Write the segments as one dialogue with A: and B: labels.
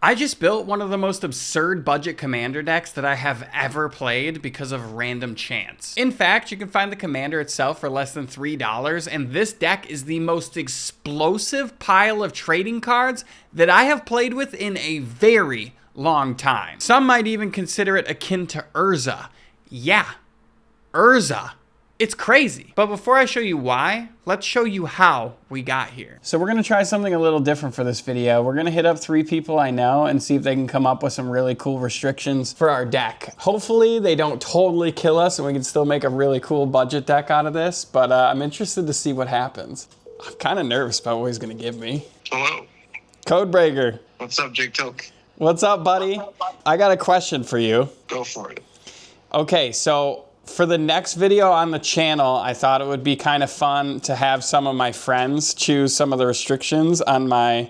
A: I just built one of the most absurd budget commander decks that I have ever played because of random chance. In fact, you can find the commander itself for less than $3, and this deck is the most explosive pile of trading cards that I have played with in a very long time. Some might even consider it akin to Urza. Yeah, Urza. It's crazy. But before I show you why, let's show you how we got here. So we're gonna try something a little different for this video. We're gonna hit up 3 people I know and see if they can come up with some really cool restrictions for our deck. Hopefully they don't totally kill us and we can still make a really cool budget deck out of this, but I'm interested to see what happens. I'm kind of nervous about what he's gonna give me.
B: Hello.
A: Codebreaker.
B: What's up, Jake Tilk?
A: What's up, buddy? I got a question for you.
B: Go for it.
A: Okay, so for the next video on the channel, I thought it would be kind of fun to have some of my friends choose some of the restrictions on my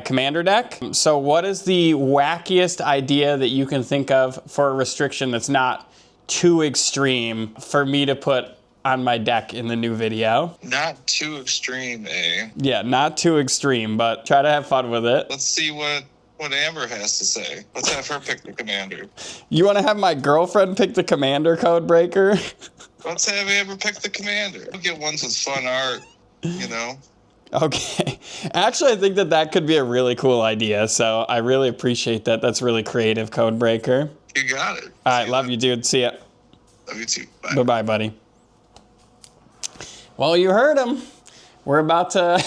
A: commander deck. So what is the wackiest idea that you can think of for a restriction that's not too extreme for me to put on my deck in the new video?
B: Not too extreme, eh?
A: Yeah, not too extreme, but try to have fun with it.
B: Let's see what Amber has to say. Let's have her pick the commander.
A: You want to have my girlfriend pick the commander, Codebreaker?
B: Let's have Amber pick the commander. We'll get ones with fun art, you know?
A: Okay. Actually, I think that could be a really cool idea, so I really appreciate that. That's really creative, Codebreaker.
B: You got it.
A: All right, love you, dude. See ya.
B: Love you too. Bye.
A: Bye-bye, buddy. Well, you heard him. We're about to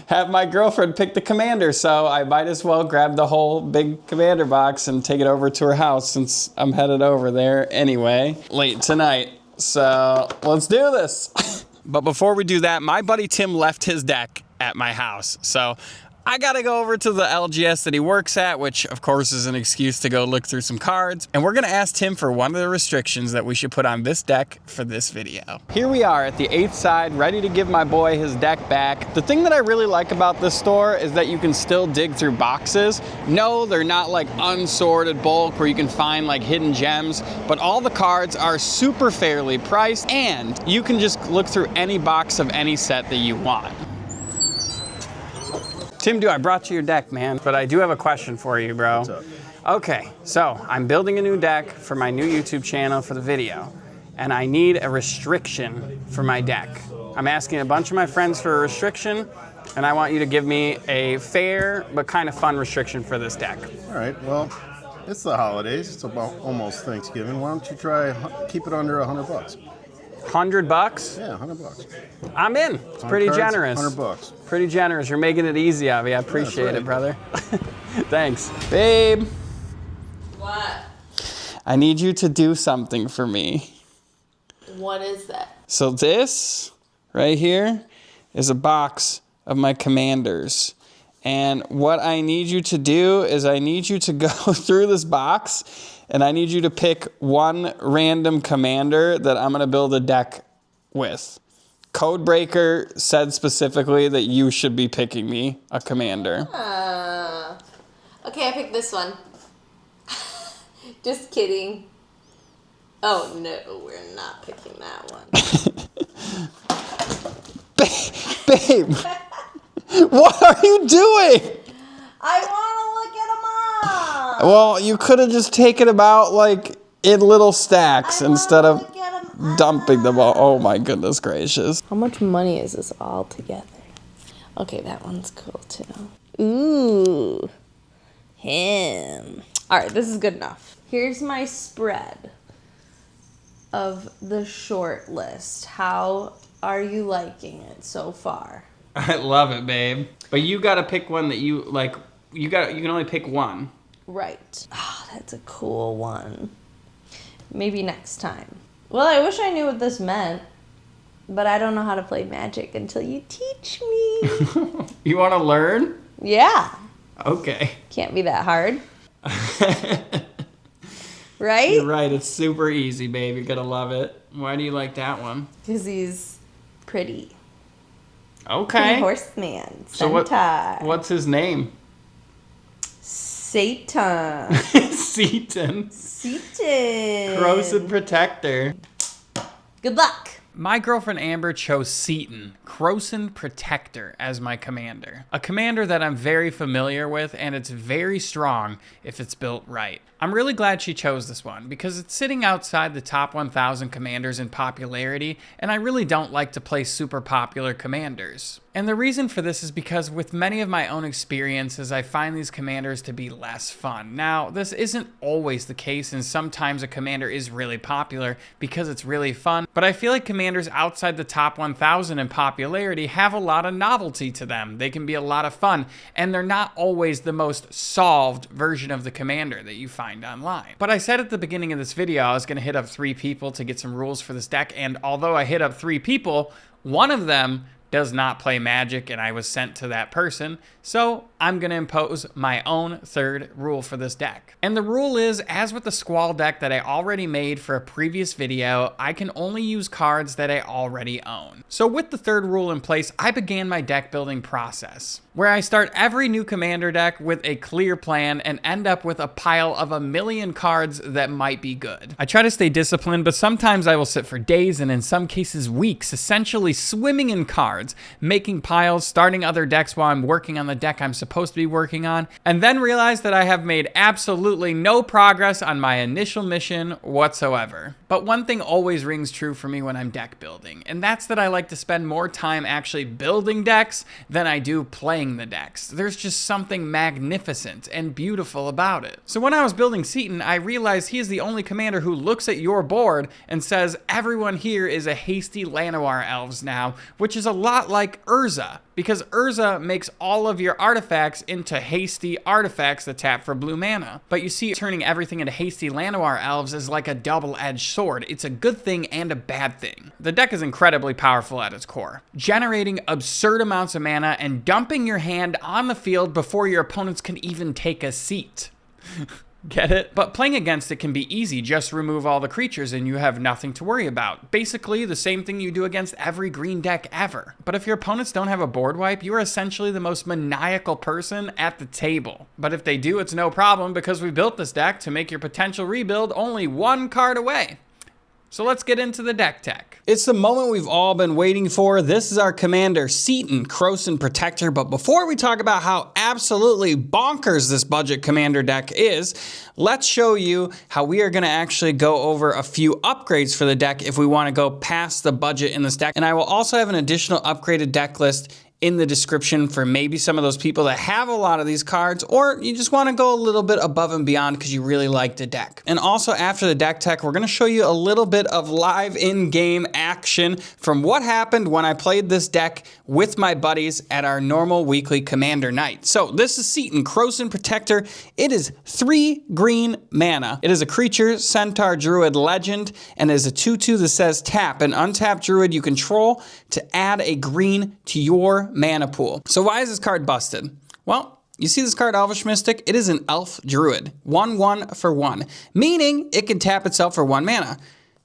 A: have my girlfriend pick the commander, so I might as well grab the whole big commander box and take it over to her house since I'm headed over there anyway, late tonight. So let's do this. But before we do that, my buddy Tim left his deck at my house. So I gotta go over to the LGS that he works at, which of course is an excuse to go look through some cards. And we're gonna ask Tim for one of the restrictions that we should put on this deck for this video. Here we are at the 8th side, ready to give my boy his deck back. The thing that I really like about this store is that you can still dig through boxes. No, they're not like unsorted bulk where you can find like hidden gems, but all the cards are super fairly priced and you can just look through any box of any set that you want. Tim, I brought you your deck, man, but I do have a question for you, bro.
C: What's up?
A: Okay, so I'm building a new deck for my new YouTube channel for the video, and I need a restriction for my deck. I'm asking a bunch of my friends for a restriction, and I want you to give me a fair but kind of fun restriction for this deck.
C: All right, well, it's the holidays. It's about almost Thanksgiving. Why don't you try keep it under $100?
A: $100?
C: Yeah, $100.
A: I'm in. It's pretty generous.
C: $100.
A: Pretty generous. You're making it easy, Avi. I appreciate it, brother. Thanks. Babe.
D: What?
A: I need you to do something for me.
D: What is that?
A: So this right here is a box of my commanders. And what I need you to do is I need you to go through this box and I need you to pick one random commander that I'm going to build a deck with. Codebreaker said specifically that you should be picking me a commander.
D: Okay, I picked this one. Just kidding. Oh no, we're not picking that one.
A: Babe, what are you doing?
D: I want to look at them all.
A: Well, you could have just taken them out like in little stacks instead of dumping them all. Oh my goodness gracious.
D: How much money is this all together? Okay, that one's cool too. Ooh, him. All right, this is good enough. Here's my spread of the short list. How are you liking it so far?
A: I love it, babe. But you gotta pick one that you like. You can only pick one.
D: Right. Oh, that's a cool one. Maybe next time. Well, I wish I knew what this meant, but I don't know how to play Magic until you teach me.
A: You want to learn?
D: Yeah.
A: Okay.
D: Can't be that hard. Right?
A: You're right. It's super easy, babe. You're gonna love it. Why do you like that one?
D: Because he's pretty.
A: Okay.
D: Horseman.
A: So
D: Centaur.
A: what's his name?
D: Satan.
A: Seaton.
D: Satan.
A: Corrosive Protector.
D: Good luck.
A: My girlfriend Amber chose Seaton, Croson Protector, as my commander. A commander that I'm very familiar with, and it's very strong if it's built right. I'm really glad she chose this one because it's sitting outside the top 1,000 commanders in popularity, and I really don't like to play super popular commanders. And the reason for this is because with many of my own experiences, I find these commanders to be less fun. Now, this isn't always the case, and sometimes a commander is really popular because it's really fun, but I feel like commanders outside the top 1,000 in popularity have a lot of novelty to them. They can be a lot of fun, and they're not always the most solved version of the commander that you find online. But I said at the beginning of this video I was going to hit up 3 people to get some rules for this deck, and although I hit up 3 people, one of them does not play Magic, and I was sent to that person, so I'm going to impose my own 3rd rule for this deck. And the rule is, as with the Squall deck that I already made for a previous video, I can only use cards that I already own. So with the 3rd rule in place, I began my deck building process, where I start every new commander deck with a clear plan and end up with a pile of 1,000,000 cards that might be good. I try to stay disciplined, but sometimes I will sit for days and in some cases weeks, essentially swimming in cards, making piles, starting other decks while I'm working on the deck I'm supposed to be working on, and then realize that I have made absolutely no progress on my initial mission whatsoever. But one thing always rings true for me when I'm deck building, and that's that I like to spend more time actually building decks than I do playing the decks. There's just something magnificent and beautiful about it. So when I was building Seaton, I realized he is the only commander who looks at your board and says, everyone here is a hasty Llanowar elves now, which is a lot like Urza, because Urza makes all of your artifacts into hasty artifacts that tap for blue mana. But you see, turning everything into hasty Llanowar elves is like a double-edged sword. It's a good thing and a bad thing. The deck is incredibly powerful at its core, generating absurd amounts of mana and dumping your hand on the field before your opponents can even take a seat. Get it? But playing against it can be easy. Just remove all the creatures and you have nothing to worry about. Basically, the same thing you do against every green deck ever. But if your opponents don't have a board wipe, you are essentially the most maniacal person at the table. But if they do, it's no problem because we built this deck to make your potential rebuild only 1 card away. So let's get into the deck tech. It's the moment we've all been waiting for. This is our commander, Seaton, Croson Protector. But before we talk about how absolutely bonkers this budget commander deck is, let's show you how we are going to actually go over a few upgrades for the deck if we want to go past the budget in this deck. And I will also have an additional upgraded deck list in the description for maybe some of those people that have a lot of these cards, or you just want to go a little bit above and beyond because you really like the deck. And also after the deck tech, we're going to show you a little bit of live in-game action from what happened when I played this deck with my buddies at our normal weekly commander night. So this is Seaton, Croson Protector. It is 3 green mana. It is a creature, Centaur Druid Legend, and is a 2/2 that says tap an untapped Druid you control to add a green to your mana pool. So why is this card busted? Well, you see this card, Elvish Mystic? It is an Elf Druid. 1/1 for 1, meaning it can tap itself for 1 mana.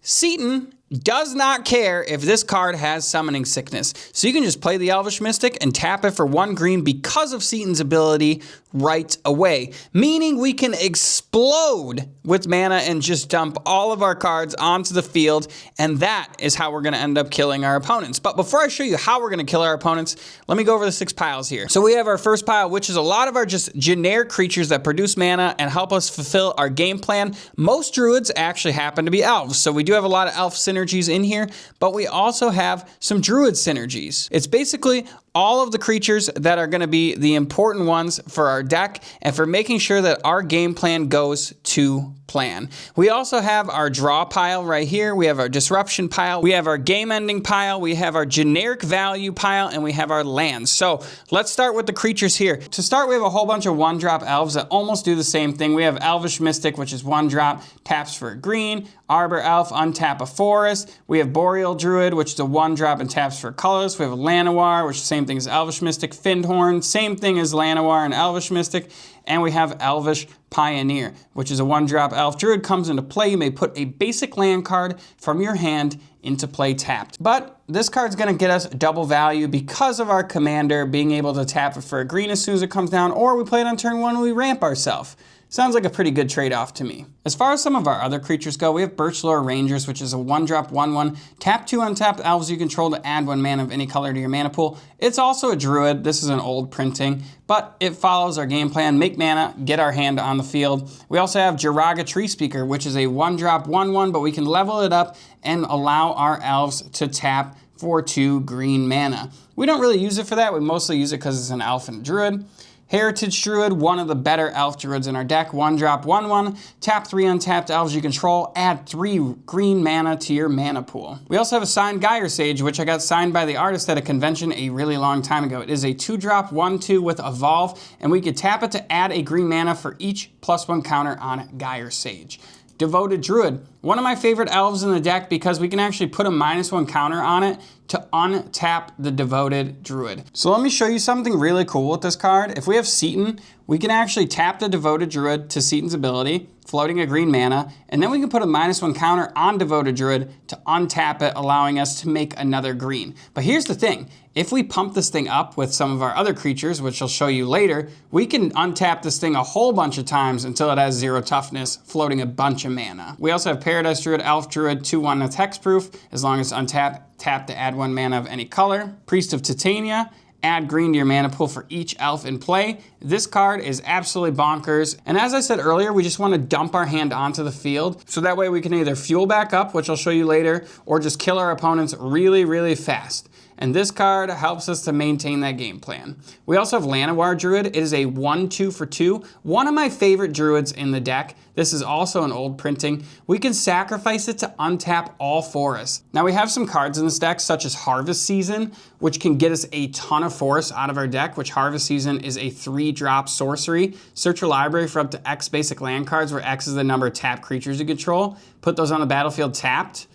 A: Seaton does not care if this card has Summoning Sickness. So you can just play the Elvish Mystic and tap it for 1 green because of Seaton's ability right away. Meaning we can explode with mana and just dump all of our cards onto the field, and that is how we're going to end up killing our opponents. But before I show you how we're going to kill our opponents, let me go over the 6 piles here. So we have our first pile, which is a lot of our just generic creatures that produce mana and help us fulfill our game plan. Most Druids actually happen to be elves, so we do have a lot of elf synergies in here, but we also have some Druid synergies. It's basically all of the creatures that are going to be the important ones for our deck and for making sure that our game plan goes to plan. We also have our draw pile right here. We have our disruption pile. We have our game ending pile. We have our generic value pile, and we have our lands. So let's start with the creatures here. To start, we have a whole bunch of 1-drop elves that almost do the same thing. We have Elvish Mystic, which is 1-drop, taps for a green. Arbor Elf, untap a forest. We have Boreal Druid, which is a 1-drop and taps for colors. We have a Llanowar, which is the same thing as Elvish Mystic. Findhorn, same thing as Llanowar and Elvish Mystic. And we have Elvish Pioneer, which is a 1-drop elf druid. Comes into play, you may put a basic land card from your hand into play tapped. But this card's gonna get us double value because of our commander being able to tap it for a green as soon as it comes down, or we play it on turn 1 and we ramp ourselves. Sounds like a pretty good trade-off to me. As far as some of our other creatures go, we have Birchlore Rangers, which is a 1-drop 1/1. Tap 2 untapped elves you control to add 1 mana of any color to your mana pool. It's also a druid. This is an old printing, but it follows our game plan. Make mana, get our hand on the field. We also have Jiraga Tree Speaker, which is a 1-drop 1/1, but we can level it up and allow our elves to tap for 2 green mana. We don't really use it for that. We mostly use it because it's an elf and a druid. Heritage Druid, one of the better elf druids in our deck. 1-drop 1/1, tap 3 untapped elves you control, add 3 green mana to your mana pool. We also have a signed Gyre Sage, which I got signed by the artist at a convention a really long time ago. It is a 2-drop 1/2 with Evolve, and we could tap it to add a green mana for each +1 counter on Gyre Sage. Devoted Druid, one of my favorite elves in the deck because we can actually put a -1 counter on it to untap the Devoted Druid. So let me show you something really cool with this card. If we have Seaton, we can actually tap the Devoted Druid to Seaton's ability, floating a green mana, and then we can put a -1 counter on Devoted Druid to untap it, allowing us to make another green. But here's the thing, if we pump this thing up with some of our other creatures, which I'll show you later, we can untap this thing a whole bunch of times until it has 0 toughness, floating a bunch of mana. We also have Paradise Druid, Elf Druid, 2/1 with hexproof, as long as untap, tap to add 1 mana of any color. Priest of Titania, add green to your mana pool for each elf in play. This card is absolutely bonkers. And as I said earlier, we just want to dump our hand onto the field. So that way we can either fuel back up, which I'll show you later, or just kill our opponents really, really fast. And this card helps us to maintain that game plan. We also have Llanowar Druid. It is a 1/2 for 2. One of my favorite druids in the deck. This is also an old printing. We can sacrifice it to untap all forests. Now we have some cards in this deck, such as Harvest Season, which can get us a ton of forests out of our deck, which Harvest Season is a 3-drop sorcery. Search your library for up to X basic land cards, where X is the number of tapped creatures you control. Put those on the battlefield tapped.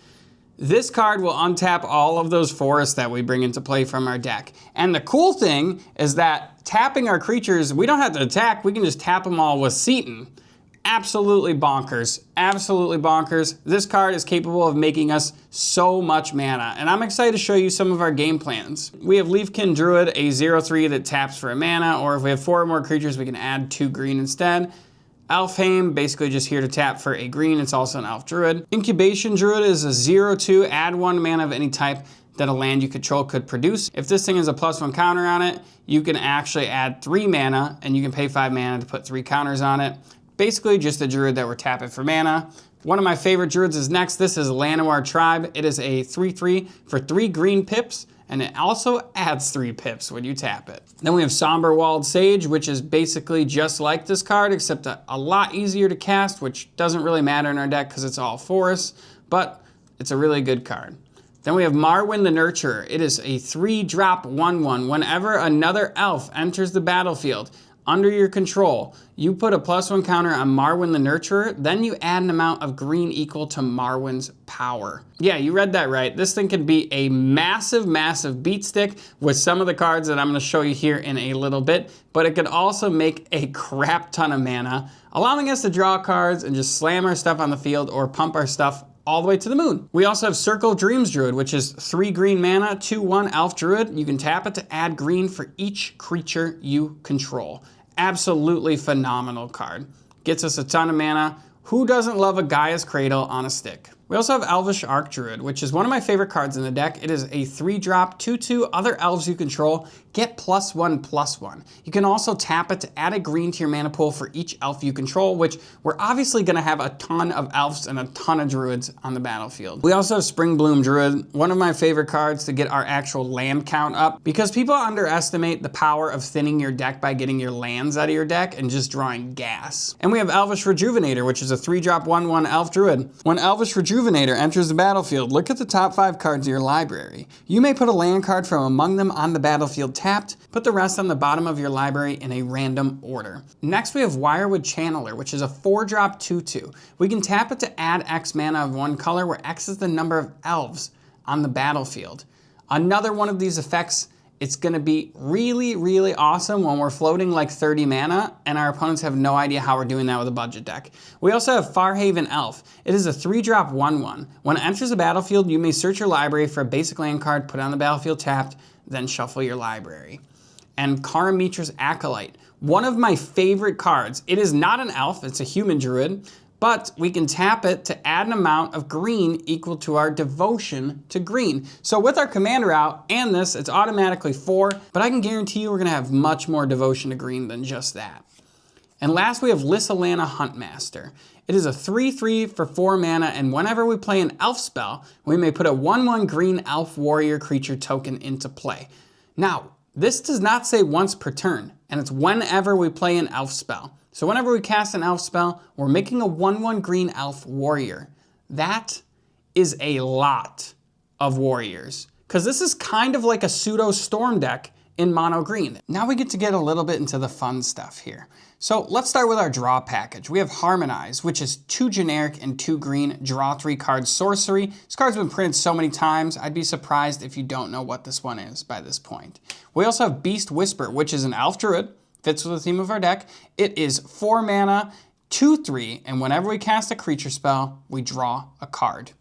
A: This card will untap all of those forests that we bring into play from our deck. And the cool thing is that tapping our creatures, we don't have to attack, we can just tap them all with Seaton. Absolutely bonkers, absolutely bonkers. This card is capable of making us so much mana, and I'm excited to show you some of our game plans. We have Leafkin Druid, a 0/3 that taps for a mana, or if we have 4 or more creatures, we can add 2 green instead. Elfheim, basically just here to tap for a green. It's also an elf druid. Incubation Druid is a 0/2, add 1 mana of any type that a land you control could produce. If this thing has a +1 counter on it, you can actually add 3 mana, and you can pay 5 mana to put 3 counters on it. Basically just a druid that we're tapping for mana. One of my favorite druids is next. This is Llanowar Tribe. It is a 3/3 for 3 green pips, and it also adds 3 pips when you tap it. Then we have Somber Walled Sage, which is basically just like this card, except a lot easier to cast, which doesn't really matter in our deck because it's all forests, but it's a really good card. Then we have Marwyn the Nurturer. It is a 3-drop 1/1. Whenever another elf enters the battlefield under your control, you put a +1 counter on Marwyn the Nurturer, then you add an amount of green equal to Marwyn's power. Yeah, you read that right. This thing can be a massive, massive beat stick with some of the cards that I'm gonna show you here in a little bit, but it could also make a crap ton of mana, allowing us to draw cards and just slam our stuff on the field or pump our stuff all the way to the moon. We also have Circle of Dreams Druid, which is 3 green mana, 2/1 elf druid. You can tap it to add green for each creature you control. Absolutely phenomenal card. Gets us a ton of mana. Who doesn't love a Gaia's Cradle on a stick? We also have Elvish Archdruid, which is one of my favorite cards in the deck. It is a 3-drop, 2/2, other elves you control, get +1/+1. You can also tap it to add a green to your mana pool for each elf you control, which we're obviously gonna have a ton of elves and a ton of druids on the battlefield. We also have Springbloom Druid, one of my favorite cards to get our actual land count up, because people underestimate the power of thinning your deck by getting your lands out of your deck and just drawing gas. And we have Elvish Rejuvenator, which is a 3-drop 1/1 elf druid. When Elvish Rejuvenator enters the battlefield, look at the top 5 cards of your library. You may put a land card from among them on the battlefield tapped, put the rest on the bottom of your library in a random order. Next we have Wirewood Channeler, which is a 4-drop 2/2. We can tap it to add X mana of one color, where X is the number of elves on the battlefield. Another one of these effects, it's gonna be really, really awesome when we're floating like 30 mana and our opponents have no idea how we're doing that with a budget deck. We also have Farhaven Elf. It is a 3-drop 1/1. When it enters the battlefield, you may search your library for a basic land card, put it on the battlefield tapped, then shuffle your library. And Karamitra's Acolyte. One of my favorite cards. It is not an elf, it's a human druid, but we can tap it to add an amount of green equal to our devotion to green. So with our commander out and this, it's automatically 4, but I can guarantee you we're gonna have much more devotion to green than just that. And last we have Lyssalana Huntmaster. It is a 3/3 for 4 mana, and whenever we play an elf spell, we may put a 1/1 green elf warrior creature token into play. Now, this does not say once per turn, and it's whenever we play an elf spell. So whenever we cast an elf spell, we're making a 1/1 green elf warrior. That is a lot of warriors, because this is kind of like a pseudo storm deck in mono green. Now we get to get a little bit into the fun stuff here. So let's start with our draw package. We have Harmonize, which is 2 generic and 2 green, draw 3 cards sorcery. This card's been printed so many times, I'd be surprised if you don't know what this one is by this point. We also have Beast Whisper, which is an elf druid, fits with the theme of our deck. It is 4 mana, 2/3, and whenever we cast a creature spell, we draw a card.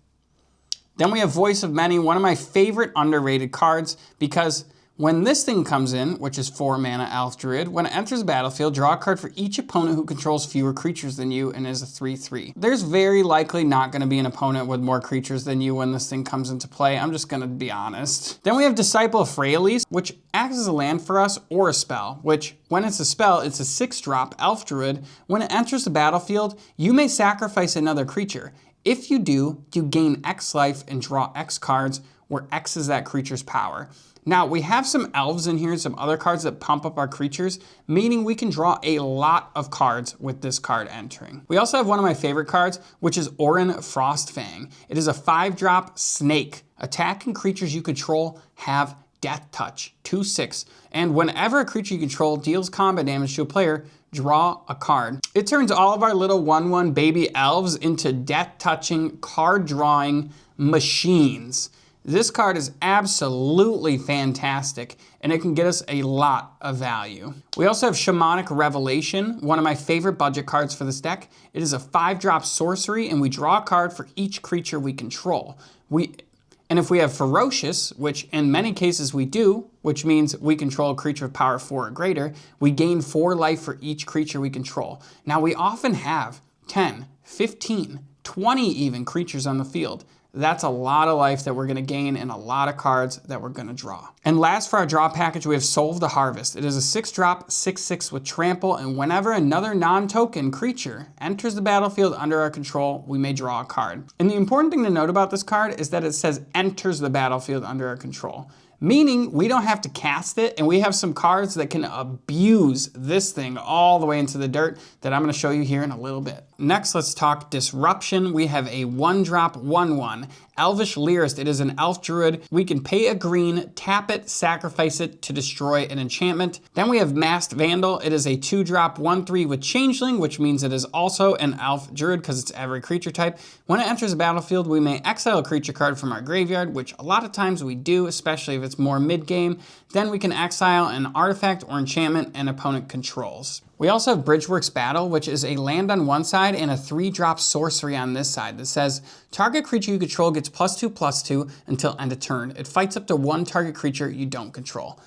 A: Then we have Voice of Many, one of my favorite underrated cards, because when this thing comes in, which is 4 mana elf druid, when it enters the battlefield, draw a card for each opponent who controls fewer creatures than you and is a 3/3. There's very likely not going to be an opponent with more creatures than you when this thing comes into play. I'm just going to be honest. Then we have Disciple of Freyalise, which acts as a land for us or a spell, which when it's a spell, it's a 6-drop elf druid. When it enters the battlefield, you may sacrifice another creature. If you do, you gain X life and draw X cards, where X is that creature's power. Now, we have some elves in here, some other cards that pump up our creatures, meaning we can draw a lot of cards with this card entering. We also have one of my favorite cards, which is Orin Frostfang. It is a 5-drop snake. Attacking creatures you control have Death Touch, 2/6. And whenever a creature you control deals combat damage to a player, draw a card. It turns all of our little 1/1 baby elves into death-touching, card-drawing machines. This card is absolutely fantastic, and it can get us a lot of value. We also have Shamanic Revelation, one of my favorite budget cards for this deck. It is a 5-drop sorcery, and we draw a card for each creature we control. And if we have Ferocious, which in many cases we do, which means we control a creature of power 4 or greater, we gain 4 life for each creature we control. Now we often have 10, 15, 20 even creatures on the field. That's a lot of life that we're going to gain and a lot of cards that we're going to draw. And last for our draw package, we have Soul of the Harvest. It is a 6-drop, 6/6 with trample, and whenever another non-token creature enters the battlefield under our control, we may draw a card. And the important thing to note about this card is that it says enters the battlefield under our control, meaning we don't have to cast it, and we have some cards that can abuse this thing all the way into the dirt that I'm going to show you here in a little bit. Next, let's talk Disruption. We have a 1-drop, 1/1 Elvish Lyrist. It is an elf druid. We can pay a green, tap it, sacrifice it to destroy an enchantment. Then we have Masked Vandal. It is a 2-drop, 1/3 with Changeling, which means it is also an elf druid because it's every creature type. When it enters the battlefield, we may exile a creature card from our graveyard, which a lot of times we do, especially if it's more mid-game. Then we can exile an artifact or enchantment an opponent controls. We also have Bridgeworks Battle, which is a land on one side and a 3-drop sorcery on this side that says, target creature you control gets +2/+2 until end of turn. It fights up to 1 target creature you don't control.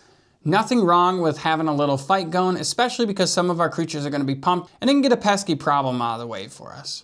A: Nothing wrong with having a little fight going, especially because some of our creatures are going to be pumped and it can get a pesky problem out of the way for us.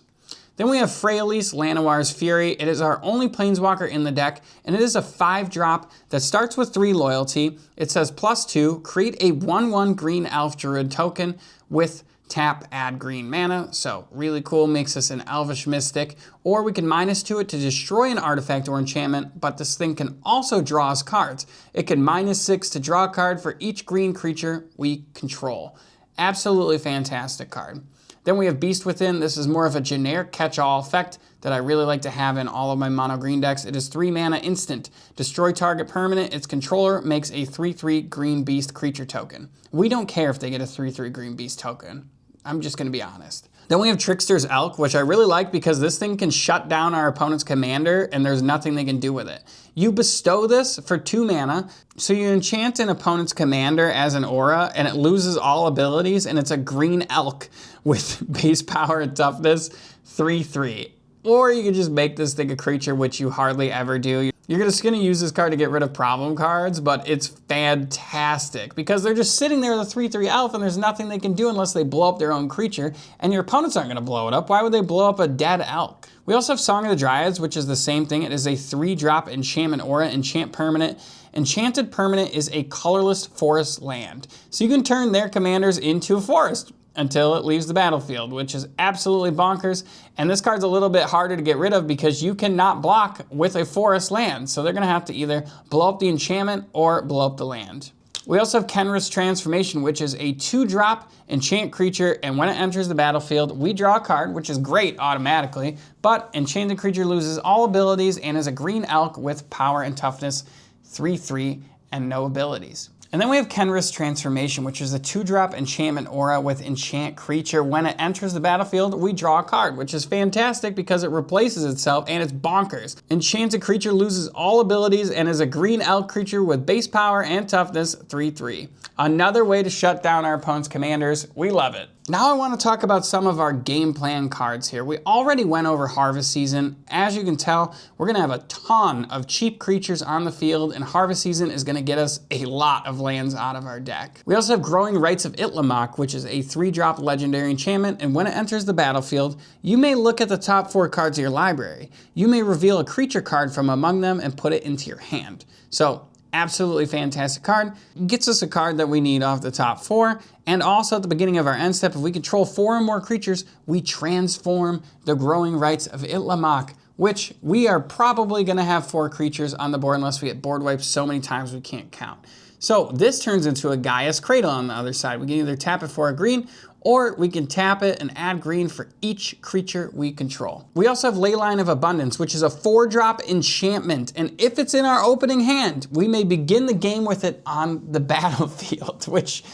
A: Then we have Freyalise, Llanowar's Fury. It is our only planeswalker in the deck, and it is a 5-drop that starts with 3 loyalty. It says +2, create a 1/1 green elf druid token with tap, add green mana. So really cool, makes us an elvish mystic. Or we can -2 it to destroy an artifact or enchantment, but this thing can also draw us cards. It can -6 to draw a card for each green creature we control. Absolutely fantastic card. Then we have Beast Within. This is more of a generic catch-all effect that I really like to have in all of my mono green decks. It is 3 mana instant. Destroy target permanent. Its controller makes a 3/3 green beast creature token. We don't care if they get a 3/3 green beast token. I'm just going to be honest. Then we have Trickster's Elk, which I really like because this thing can shut down our opponent's commander and there's nothing they can do with it. You bestow this for 2 mana, so you enchant an opponent's commander as an aura and it loses all abilities, and it's a green elk with base power and toughness, 3/3. Or you could just make this thing a creature, which you hardly ever do. You're just gonna use this card to get rid of problem cards, but it's fantastic because they're just sitting there with a 3/3 elf and there's nothing they can do unless they blow up their own creature, and your opponents aren't gonna blow it up. Why would they blow up a dead elk? We also have Song of the Dryads, which is the same thing. It is a 3-drop enchantment aura, enchant permanent. Enchanted permanent is a colorless forest land. So you can turn their commanders into a forest until it leaves the battlefield, which is absolutely bonkers. And this card's a little bit harder to get rid of because you cannot block with a forest land. So they're gonna have to either blow up the enchantment or blow up the land. We also have Kenrith's Transformation, which is a 2-drop enchant creature, and when it enters the battlefield, we draw a card, which is great automatically, but enchanted creature loses all abilities and is a green elk with power and toughness, 3/3, and no abilities. And then we have Kenrith's Transformation, which is a 2-drop enchantment aura with enchant creature. When it enters the battlefield, we draw a card, which is fantastic because it replaces itself and it's bonkers. Enchanted creature loses all abilities and is a green elk creature with base power and toughness, 3/3. Another way to shut down our opponent's commanders. We love it. Now I want to talk about some of our game plan cards here. We already went over Harvest Season. As you can tell, we're going to have a ton of cheap creatures on the field, and Harvest Season is going to get us a lot of lands out of our deck. We also have Growing Rites of Itlimoc, which is a 3-drop legendary enchantment, and when it enters the battlefield, you may look at the top 4 cards of your library. You may reveal a creature card from among them and put it into your hand. So, absolutely fantastic card. Gets us a card that we need off the top 4. And also at the beginning of our end step, if we control 4 or more creatures, we transform the Growing Rites of Itlimoc, which we are probably gonna have 4 creatures on the board unless we get board wiped so many times we can't count. So this turns into a Gaia's Cradle on the other side. We can either tap it for a green, or we can tap it and add green for each creature we control. We also have Leyline of Abundance, which is a 4-drop enchantment. And if it's in our opening hand, we may begin the game with it on the battlefield, which,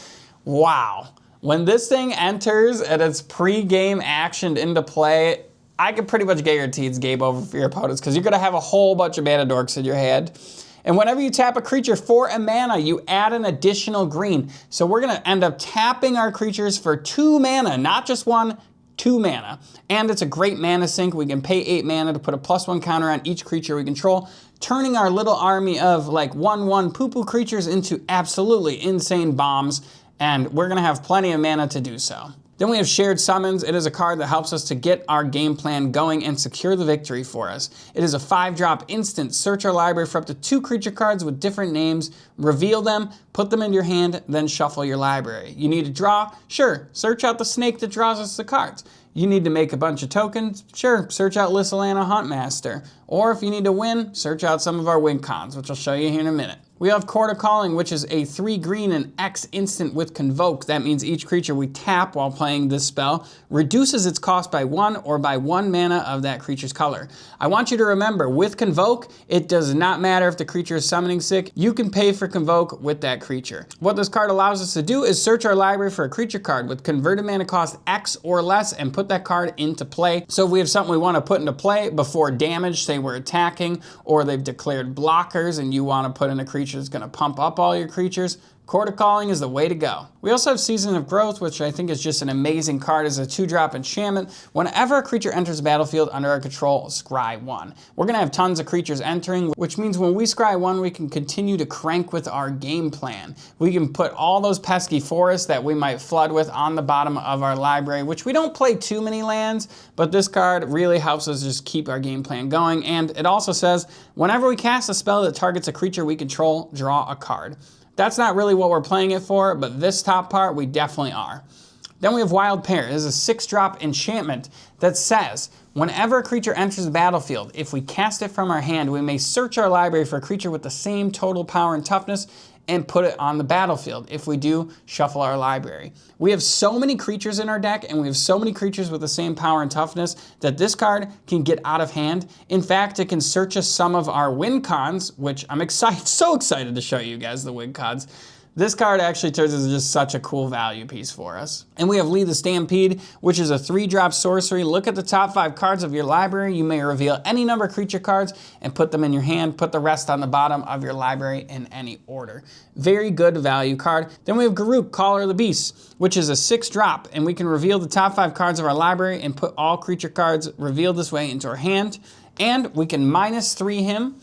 A: wow. When this thing enters and it's pre-game actioned into play, I can pretty much guarantee it's game over for your opponents because you're gonna have a whole bunch of mana dorks in your hand. And whenever you tap a creature for a mana, you add an additional green. So we're gonna end up tapping our creatures for 2 mana, not just 1, 2 mana. And it's a great mana sink. We can pay 8 mana to put a +1 counter on each creature we control, turning our little army of like 1/1 poo-poo creatures into absolutely insane bombs. And we're gonna have plenty of mana to do so. Then we have Shared Summons. It is a card that helps us to get our game plan going and secure the victory for us. It is a 5-drop instant. Search our library for up to 2 creature cards with different names, reveal them, put them into your hand, then shuffle your library. You need to draw? Sure, search out the snake that draws us the cards. You need to make a bunch of tokens? Sure, search out Lyssalana Huntmaster. Or if you need to win, search out some of our win cons, which I'll show you here in a minute. We have Court of Calling, which is a 3 green and X instant with Convoke. That means each creature we tap while playing this spell reduces its cost by 1 or by 1 mana of that creature's color. I want you to remember, with Convoke, it does not matter if the creature is summoning sick. You can pay for Convoke with that creature. What this card allows us to do is search our library for a creature card with converted mana cost X or less and put that card into play. So if we have something we want to put into play before damage, say we're attacking, or they've declared blockers and you want to put in a creature that's going to pump up all your creatures, Court of Calling is the way to go. We also have Season of Growth, which I think is just an amazing card as a 2-drop enchantment. Whenever a creature enters the battlefield under our control, scry 1. We're gonna have tons of creatures entering, which means when we scry 1, we can continue to crank with our game plan. We can put all those pesky forests that we might flood with on the bottom of our library, which we don't play too many lands, but this card really helps us just keep our game plan going. And it also says, whenever we cast a spell that targets a creature we control, draw a card. That's not really what we're playing it for, but this top part, we definitely are. Then we have Wild Pear. This is a 6-drop enchantment that says, whenever a creature enters the battlefield, if we cast it from our hand, we may search our library for a creature with the same total power and toughness and put it on the battlefield. If we do, shuffle our library. We have so many creatures in our deck, and we have so many creatures with the same power and toughness that this card can get out of hand. In fact, it can search us some of our win cons, which I'm excited, so excited to show you guys the win cons. This card actually turns into just such a cool value piece for us. And we have Lead the Stampede, which is a 3-drop sorcery. Look at the top 5 cards of your library. You may reveal any number of creature cards and put them in your hand. Put the rest on the bottom of your library in any order. Very good value card. Then we have Garruk, Caller of the Beast, which is a 6-drop, and we can reveal the top 5 cards of our library and put all creature cards revealed this way into our hand. And we can -3 him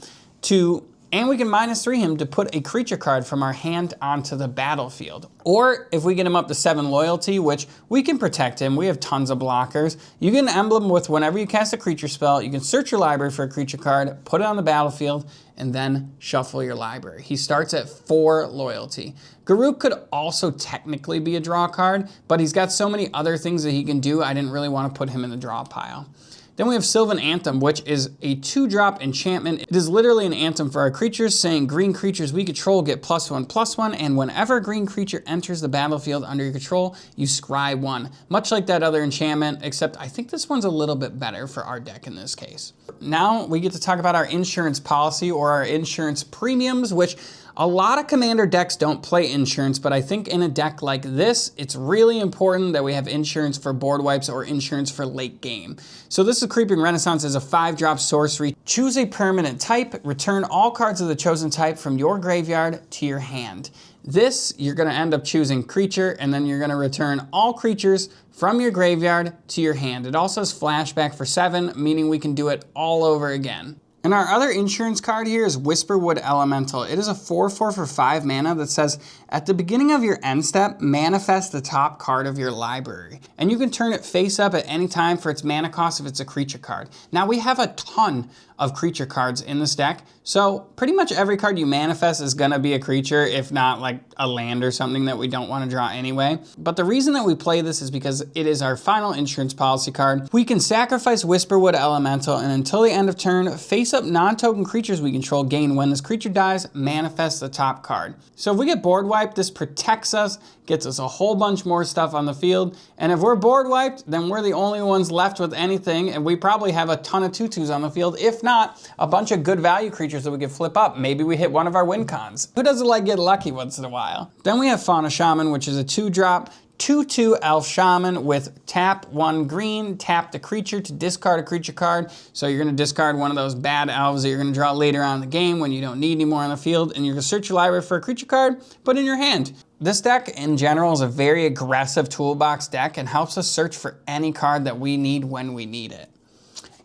A: to put a creature card from our hand onto the battlefield. Or if we get him up to 7 loyalty, which we can protect him, we have tons of blockers. You get an emblem with whenever you cast a creature spell, you can search your library for a creature card, put it on the battlefield, and then shuffle your library. He starts at 4 loyalty. Garruk could also technically be a draw card, but he's got so many other things that he can do, I didn't really want to put him in the draw pile. Then we have Sylvan Anthem, which is a 2-drop enchantment. It is literally an anthem for our creatures, saying green creatures we control get +1/+1, and whenever a green creature enters the battlefield under your control, you scry 1. Much like that other enchantment, except I think this one's a little bit better for our deck in this case. Now we get to talk about our insurance policy or our insurance premiums, which a lot of commander decks don't play insurance, but I think in a deck like this, it's really important that we have insurance for board wipes or insurance for late game. So this is Creeping Renaissance as a 5-drop sorcery. Choose a permanent type, return all cards of the chosen type from your graveyard to your hand. This, you're gonna end up choosing creature, and then you're gonna return all creatures from your graveyard to your hand. It also has flashback for 7, meaning we can do it all over again. And our other insurance card here is Whisperwood Elemental. It is a 4/4 for 5 mana that says, at the beginning of your end step, manifest the top card of your library. And you can turn it face up at any time for its mana cost if it's a creature card. Now we have a ton of creature cards in this deck, so pretty much every card you manifest is gonna be a creature, if not like a land or something that we don't wanna draw anyway. But the reason that we play this is because it is our final insurance policy card. We can sacrifice Whisperwood Elemental, and until the end of turn, face up non-token creatures we control gain. When this creature dies, manifest the top card. So if we get board wiped, this protects us, gets us a whole bunch more stuff on the field, and if we're board wiped, then we're the only ones left with anything, and we probably have a ton of tutus on the field, if not a bunch of good value creatures that we could flip up. Maybe we hit one of our win cons. Who doesn't like getting lucky once in a while? Then we have Fauna Shaman, which is a 2-drop, 2/2 Elf Shaman with tap 1 green, tap the creature to discard a creature card. So you're gonna discard one of those bad elves that you're gonna draw later on in the game when you don't need any more on the field, and you're gonna search your library for a creature card, put it in your hand. This deck in general is a very aggressive toolbox deck and helps us search for any card that we need when we need it.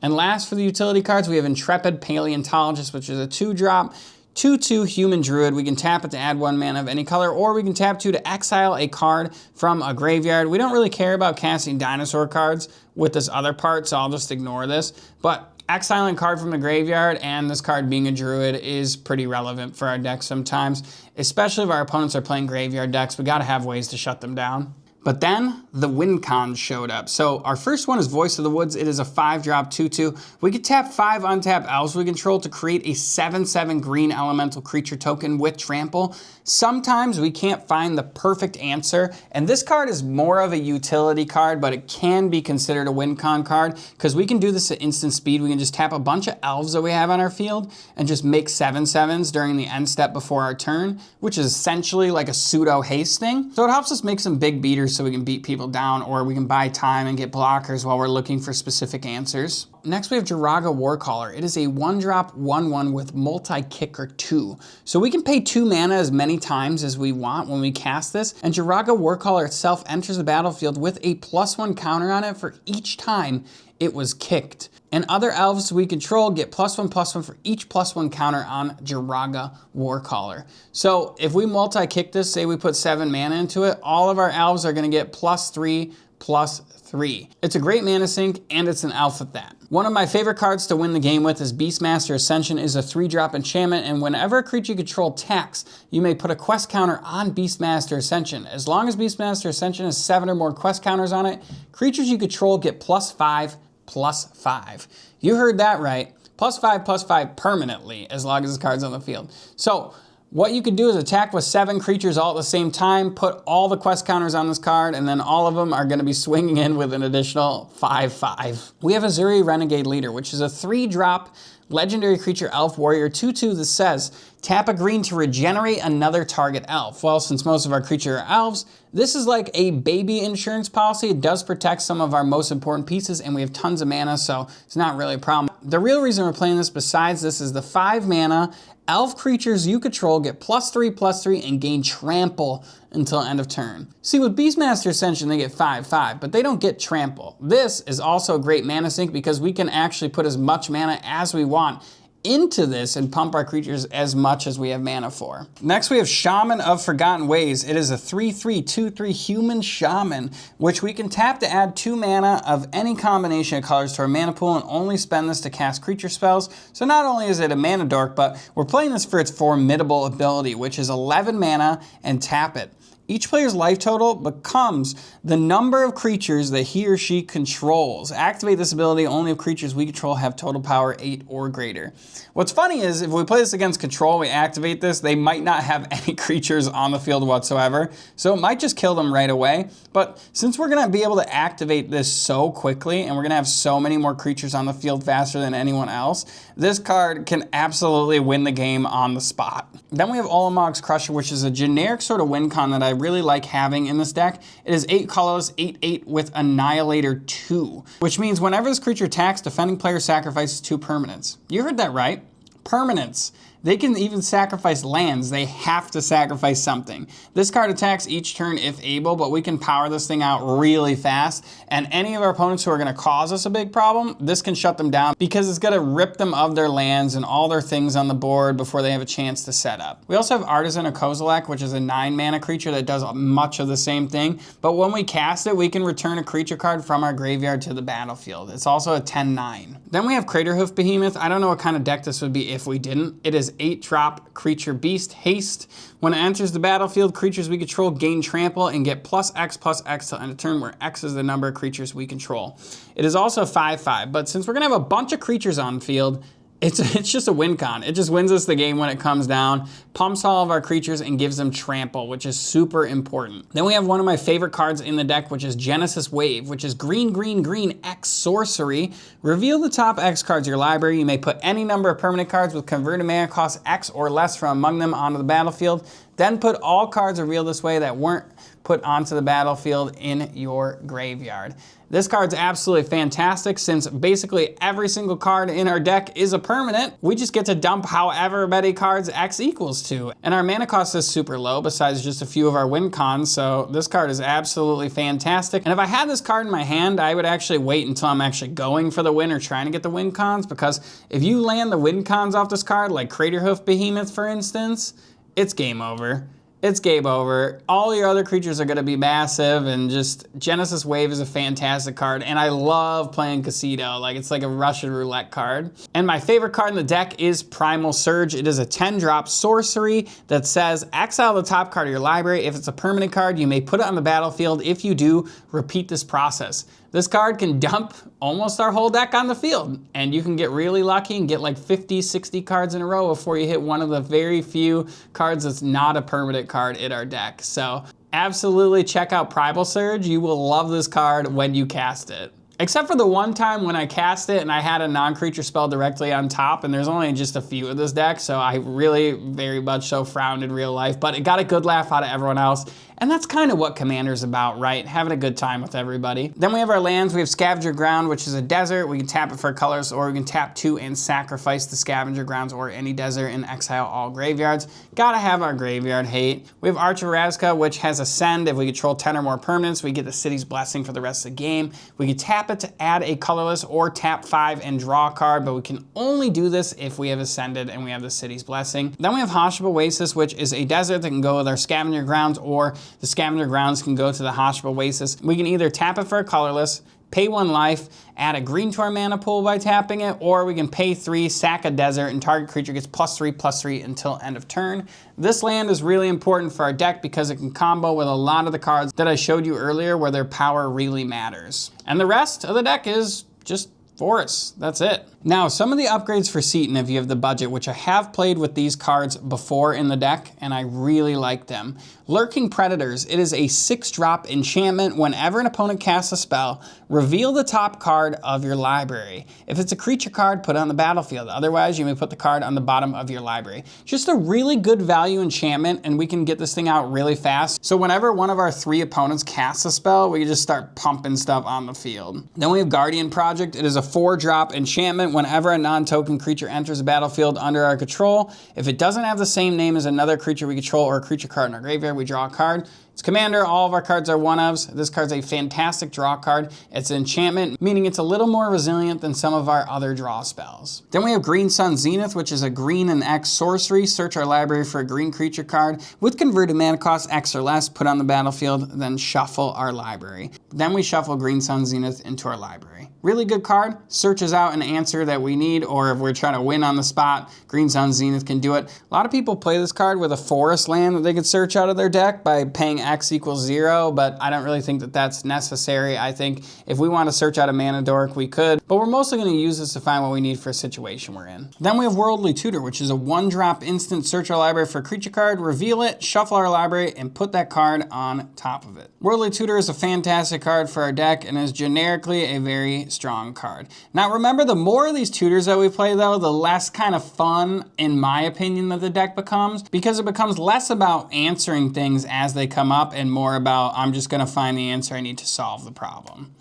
A: And last for the utility cards, we have Intrepid Paleontologist, which is a 2-drop, 2/2 Human Druid. We can tap it to add 1 mana of any color, or we can tap 2 to exile a card from a graveyard. We don't really care about casting dinosaur cards with this other part, so I'll just ignore this. But exiling a card from the graveyard and this card being a druid is pretty relevant for our deck sometimes, especially if our opponents are playing graveyard decks. We gotta have ways to shut them down. But then the win cons showed up. So our first one is Voice of the Woods. It is a 5-drop 2/2. We could tap 5 untap elves we control to create a 7/7 green elemental creature token with trample. Sometimes we can't find the perfect answer, and this card is more of a utility card, but it can be considered a win con card because we can do this at instant speed. We can just tap a bunch of elves that we have on our field and just make 7/7s during the end step before our turn, which is essentially like a pseudo haste thing. So it helps us make some big beaters so we can beat people down, or we can buy time and get blockers while we're looking for specific answers. Next we have Jiraga Warcaller. It is a 1-drop 1/1 with multi-kicker 2. So we can pay 2 mana as many times as we want when we cast this, and Jiraga Warcaller itself enters the battlefield with a +1 counter on it for each time it was kicked. And other elves we control get +1/+1 for each +1 counter on Jiraga Warcaller. So if we multi-kick this, say we put 7 mana into it, all of our elves are gonna get +3/+3. It's a great mana sink, and it's an elf at that. One of my favorite cards to win the game with is Beastmaster Ascension. Is a 3-drop enchantment, and whenever a creature you control attacks, you may put a quest counter on Beastmaster Ascension. As long as Beastmaster Ascension has 7 or more quest counters on it, creatures you control get +5/+5. You heard that right. +5/+5 permanently, as long as this card's on the field. So What you could do is attack with 7 creatures all at the same time, put all the quest counters on this card, and then all of them are going to be swinging in with an additional 5/5. We have Azuri Renegade Leader, which is a 3-drop legendary creature elf warrior 2/2 that says, tap a green to regenerate another target elf. Well, since most of our creatures are elves, this is like a baby insurance policy. It does protect some of our most important pieces, and we have tons of mana, so it's not really a problem. The real reason we're playing this besides this is the 5 mana elf creatures you control get +3/+3 and gain trample until end of turn. See, with Beastmaster Ascension, they get 5/5, but they don't get trample. This is also a great mana sink because we can actually put as much mana as we want into this and pump our creatures as much as we have mana for. Next, we have Shaman of Forgotten Ways. It is a 3/3/2/3 human shaman, which we can tap to add 2 mana of any combination of colors to our mana pool and only spend this to cast creature spells. So not only is it a mana dork, but we're playing this for its formidable ability, which is 11 mana and tap it. Each player's life total becomes the number of creatures that he or she controls. Activate this ability only if creatures we control have total power 8 or greater. What's funny is if we play this against control, we activate this, they might not have any creatures on the field whatsoever, so it might just kill them right away. But since we're gonna be able to activate this so quickly and we're gonna have so many more creatures on the field faster than anyone else, this card can absolutely win the game on the spot. Then we have Olamog's Crusher, which is a generic sort of win con that I really like having in this deck. It is 8 colorless, 8/8 with Annihilator 2, which means whenever this creature attacks, defending player sacrifices 2 permanents. You heard that right. Permanents. They can even sacrifice lands. They have to sacrifice something. This card attacks each turn if able, but we can power this thing out really fast. And any of our opponents who are gonna cause us a big problem, this can shut them down because it's gonna rip them of their lands and all their things on the board before they have a chance to set up. We also have Artisan of Kozilek, which is a 9 mana creature that does much of the same thing. But when we cast it, we can return a creature card from our graveyard to the battlefield. It's also a 10/9. Then we have Craterhoof Behemoth. I don't know what kind of deck this would be if we didn't. It is 8-drop creature beast haste. When it enters the battlefield, creatures we control gain trample and get +X/+X till end of turn, where X is the number of creatures we control. It is also 5/5, but since we're gonna have a bunch of creatures on field, it's just a win con. It just wins us the game when it comes down, pumps all of our creatures and gives them trample, which is super important. Then we have one of my favorite cards in the deck, which is Genesis Wave, which is green, green, green, X sorcery. Reveal the top X cards of your library. You may put any number of permanent cards with converted mana cost X or less from among them onto the battlefield. Then put all cards revealed this way that weren't put onto the battlefield in your graveyard. This card's absolutely fantastic since basically every single card in our deck is a permanent. We just get to dump however many cards X equals to. And our mana cost is super low besides just a few of our win cons, so this card is absolutely fantastic. And if I had this card in my hand, I would actually wait until I'm actually going for the win or trying to get the win cons, because if you land the win cons off this card, like Craterhoof Behemoth for instance, it's game over. It's game over. All your other creatures are gonna be massive, and just Genesis Wave is a fantastic card, and I love playing Casino. Like, it's like a Russian roulette card. And my favorite card in the deck is Primal Surge. It is a 10-drop sorcery that says, exile the top card of your library. If it's a permanent card, you may put it on the battlefield. If you do, repeat this process. This card can dump almost our whole deck on the field, and you can get really lucky and get like 50, 60 cards in a row before you hit one of the very few cards that's not a permanent card in our deck. So absolutely check out Primal Surge. You will love this card when you cast it. Except for the one time when I cast it and I had a non-creature spell directly on top, and there's only just a few of this deck, so I really very much so frowned in real life, but it got a good laugh out of everyone else. And that's kind of what Commander's about, right? Having a good time with everybody. Then we have our lands. We have Scavenger Ground, which is a desert. We can tap it for colors, or we can tap 2 and sacrifice the Scavenger Grounds or any desert and exile all graveyards. Gotta have our graveyard hate. We have Arch of Razka, which has Ascend. If we control 10 or more permanents, we get the City's Blessing for the rest of the game. We can tap it to add a colorless or tap 5 and draw a card, but we can only do this if we have Ascended and we have the City's Blessing. Then we have Hoshib Oasis, which is a desert that can go with our Scavenger Grounds, or the Scavenger Grounds can go to the Hoshib Oasis. We can either tap it for a colorless, pay 1 life, add a green to our mana pool by tapping it, or we can pay 3, sack a desert, and target creature gets +3/+3 until end of turn. This land is really important for our deck because it can combo with a lot of the cards that I showed you earlier where their power really matters. And the rest of the deck is just Forest, that's it. Now, some of the upgrades for Seaton, if you have the budget, which I have played with these cards before in the deck, and I really like them. Lurking Predators, it is a 6-drop enchantment. Whenever an opponent casts a spell, reveal the top card of your library. If it's a creature card, put it on the battlefield. Otherwise, you may put the card on the bottom of your library. Just a really good value enchantment, and we can get this thing out really fast. So whenever one of our 3 opponents casts a spell, we can just start pumping stuff on the field. Then we have Guardian Project. It is a 4-drop enchantment. Whenever a non-token creature enters the battlefield under our control, if it doesn't have the same name as another creature we control or a creature card in our graveyard, we draw a card. It's Commander, all of our cards are 1/ofs. This card's a fantastic draw card. It's an enchantment, meaning it's a little more resilient than some of our other draw spells. Then we have Green Sun Zenith, which is a green and X sorcery. Search our library for a green creature card with converted mana cost X or less, put on the battlefield, then shuffle our library. Then we shuffle Green Sun Zenith into our library. Really good card, searches out an answer that we need, or if we're trying to win on the spot, Green Sun Zenith can do it. A lot of people play this card with a forest land that they could search out of their deck by paying X equals 0, but I don't really think that that's necessary. I think if we want to search out a mana dork, we could, but we're mostly going to use this to find what we need for a situation we're in. Then we have Worldly Tutor, which is a 1-drop instant. Search our library for a creature card, reveal it, shuffle our library, and put that card on top of it. Worldly Tutor is a fantastic card for our deck and is generically a very strong card. Now remember, the more of these tutors that we play though, the less kind of fun, in my opinion, that the deck becomes, because it becomes less about answering things as they come up and more about, I'm just gonna find the answer, I need to solve the problem.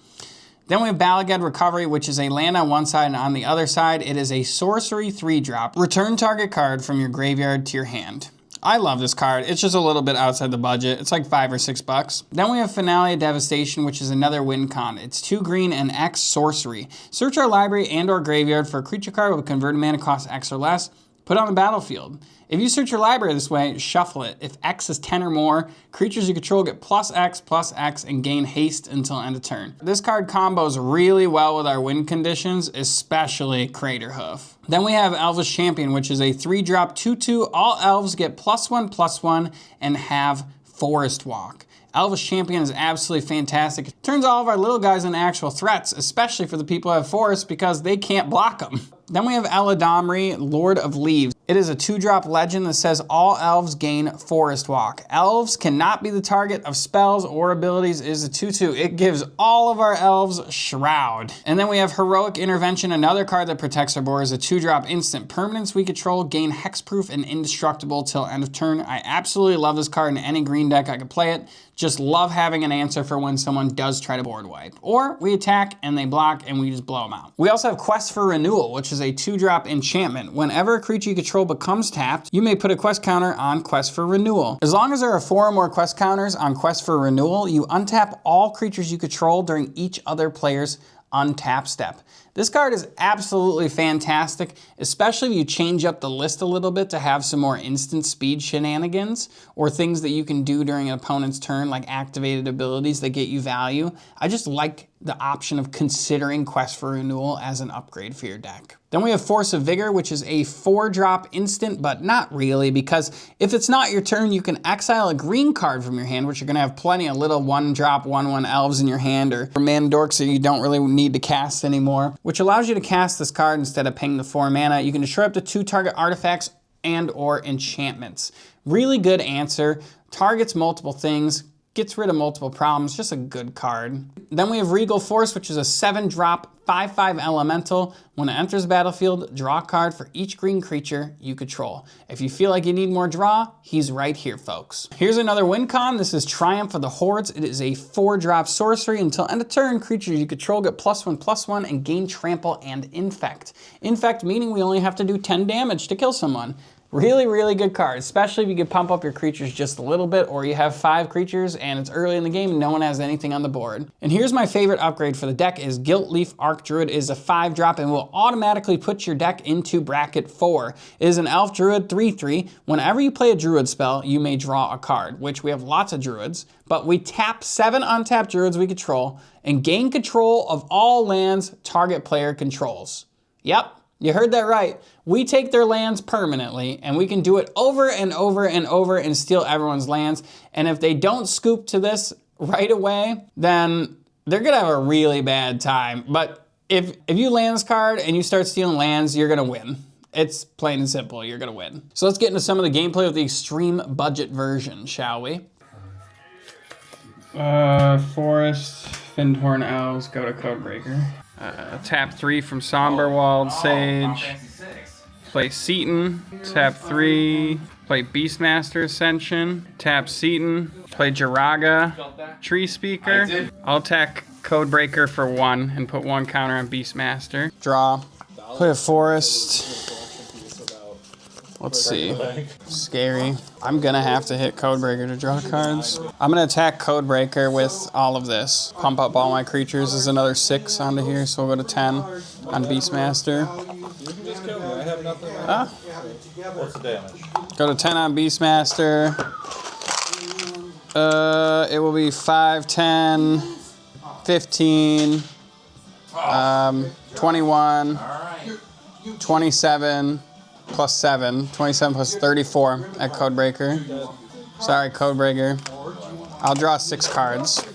A: Then we have Balagad Recovery, which is a land on one side and on the other side. It is a sorcery 3-drop. Return target card from your graveyard to your hand. I love this card. It's just a little bit outside the budget. It's like $5 or $6. Then we have Finale of Devastation, which is another win con. It's 2 green and X sorcery. Search our library and or graveyard for a creature card with converted mana cost X or less. Put it on the battlefield. If you search your library this way, shuffle it. If X is 10 or more, creatures you control get +X, and gain haste until end of turn. This card combos really well with our win conditions, especially Craterhoof. Then we have Elvish Champion, which is a 3-drop 2/2. All elves get +1/+1 and have Forest Walk. Elvish Champion is absolutely fantastic. It turns all of our little guys into actual threats, especially for the people who have forests, because they can't block them. Then we have Eladamri, Lord of Leaves. It is a 2-drop legend that says all elves gain Forest Walk. Elves cannot be the target of spells or abilities. It is a 2/2. It gives all of our elves Shroud. And then we have Heroic Intervention, another card that protects our board. Is a 2-drop instant. Permanents we control gain hexproof and indestructible till end of turn. I absolutely love this card in any green deck I could play it. Just love having an answer for when someone does try to board wipe. Or we attack and they block and we just blow them out. We also have Quest for Renewal, which is a 2-drop enchantment. Whenever a creature you control becomes tapped, you may put a quest counter on Quest for Renewal. As long as there are 4 or more quest counters on Quest for Renewal, you untap all creatures you control during each other player's untap step. This card is absolutely fantastic, especially if you change up the list a little bit to have some more instant speed shenanigans or things that you can do during an opponent's turn, like activated abilities that get you value. I just like the option of considering Quest for Renewal as an upgrade for your deck. Then we have Force of Vigor, which is a 4-drop instant, but not really, because if it's not your turn, you can exile a green card from your hand, which you're gonna have plenty of little 1-drop, 1/1 elves in your hand, or mana dorks that you don't really need to cast anymore, which allows you to cast this card instead of paying the 4 mana. You can destroy up to 2 target artifacts and or enchantments. Really good answer, targets multiple things, gets rid of multiple problems, just a good card. Then we have Regal Force, which is a 7-drop, 5/5 elemental. When it enters the battlefield, draw a card for each green creature you control. If you feel like you need more draw, he's right here, folks. Here's another win con. This is Triumph of the Hordes. It is a 4-drop sorcery. Until end of turn, creatures you control get +1/+1 and gain trample and infect. Infect meaning we only have to do 10 damage to kill someone. Really, really good card, especially if you can pump up your creatures just a little bit, or you have 5 creatures and it's early in the game and no one has anything on the board. And here's my favorite upgrade for the deck is Gilt Leaf Archdruid. It is a 5-drop and will automatically put your deck into bracket 4. It is an Elf Druid 3/3. Whenever you play a Druid spell, you may draw a card, which we have lots of Druids, but we tap 7 untapped Druids we control and gain control of all lands target player controls. Yep. You heard that right. We take their lands permanently, and we can do it over and over and over and steal everyone's lands. And if they don't scoop to this right away, then they're gonna have a really bad time. But if you land this card and you start stealing lands, you're gonna win. It's plain and simple, you're gonna win. So let's get into some of the gameplay with the extreme budget version, shall we? Forest, Findhorn Elves, go to Codebreaker. Tap 3 from Somberwald Sage. Play Seaton, tap 3. Play Beastmaster Ascension, tap Seaton. Play Jiraga, Tree Speaker. I'll attack Codebreaker for 1 and put 1 counter on Beastmaster. Draw. Play a Forest. Let's see. Scary. I'm gonna have to hit Codebreaker to draw cards. I'm gonna attack Codebreaker with all of this. Pump up all my creatures is another 6 onto here, so we'll go to 10 on Beastmaster.
E: What's the damage?
A: Go to 10 on Beastmaster. It will be 5, 10, 15, 21, 27, plus 7, 27 plus 34 at Codebreaker. Sorry, Codebreaker. I'll draw 6 cards.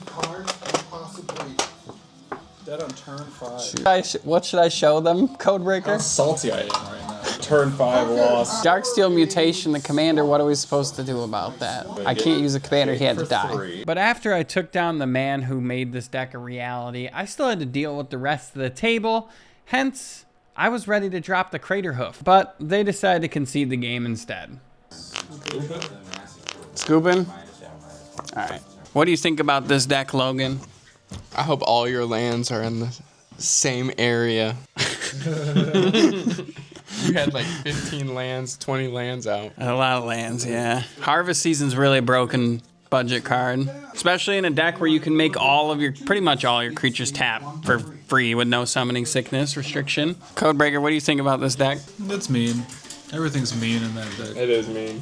E: Dead on turn 5.
A: What should I show them, Codebreaker?
E: How salty I am right now. Turn 5 loss.
A: Darksteel Mutation, the commander, what are we supposed to do about that? I can't use a commander, he had to die. But after I took down the man who made this deck a reality, I still had to deal with the rest of the table. Hence, I was ready to drop the Crater Hoof, but they decided to concede the game instead. Scooping? Alright. What do you think about this deck, Logan?
F: I hope all your lands are in the same area. You had like 15 lands, 20 lands out.
A: A lot of lands, yeah. Harvest Season's really a broken budget card, especially in a deck where you can make pretty much all your creatures tap for free with no summoning sickness restriction. Codebreaker, what do you think about this deck?
G: That's mean. Everything's mean in that deck.
F: It is mean.